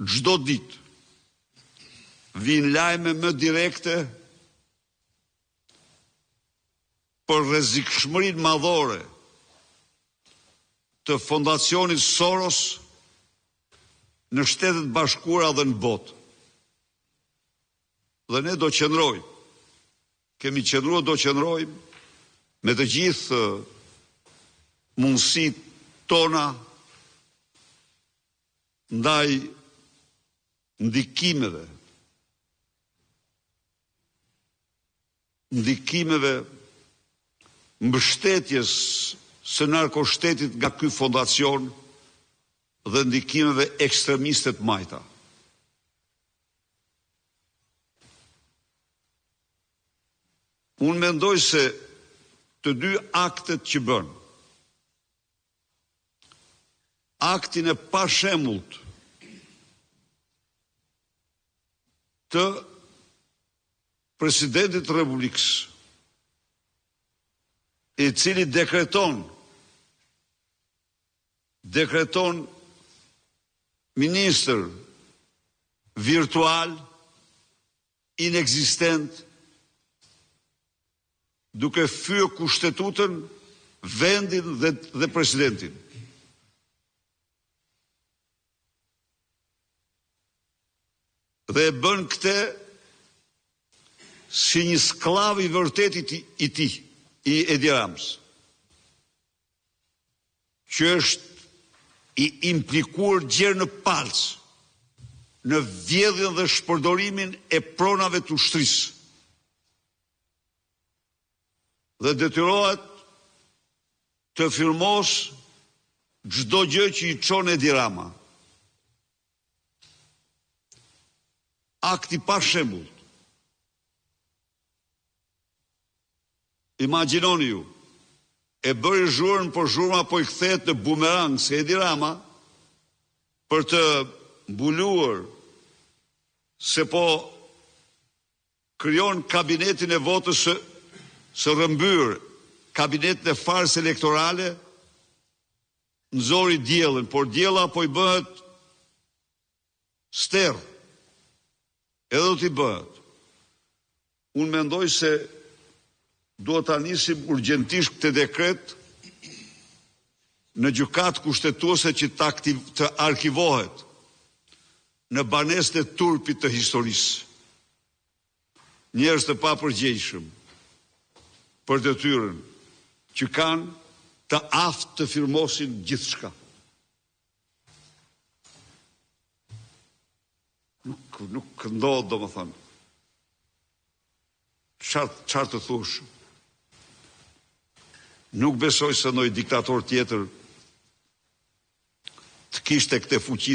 çdo ditë vijnë lajme më direkte për rrezikshmërinë madhore të fondacionit Soros në Shtetet Bashkuara dhe në botë. Dhe ne do qëndrojmë, kemi qëndruar, do qëndrojmë me të gjithë mundësitë tona ndaj ndikimeve mbështetjes së narkoshtetit nga ky fondacion dhe ndikimeve ekstremiste të majta. Unë mendoj se të dy aktet që bën, aktin e pashemullt të presidentit të Republikës, i cili dekreton ministër virtual, inexistent, duke fyer kushtetutën, vendin dhe presidentin. Dhe e bën këtë si një sklav i vërtetit i tij, i Edi Ramës, që është i implikuar gjerë në palcë në vjedhjen dhe shpërdorimin e pronave të ushtrisë. Dhe detyrohet të firmos çdo gjë që i çon Edi Rama. Akti pa shembull. Imagjinoni ju, e bëri zhurmë, por zhurma po i kthehet në bumerang se Edi Rama për të mbuluar se po krijon kabinetin e votës së rrëmbyer, kabinetin e farsë elektorale, nxori diellin, por diella po i bëhet sterr. Edhe do t'i bëhet. Unë mendoj se duhet ta nisim urgjentisht këtë dekret në gjykatë kushtetuese që të arkivohet në banesën e turpit të historisë. Njerëz të papërgjegjshëm për detyrën që kanë të aftë të firmosin gjithçka. Nuk ndodh, domethënë. Çfarë të thush? Nuk besoj se ndonjë diktator tjetër të kishte këtë fuqi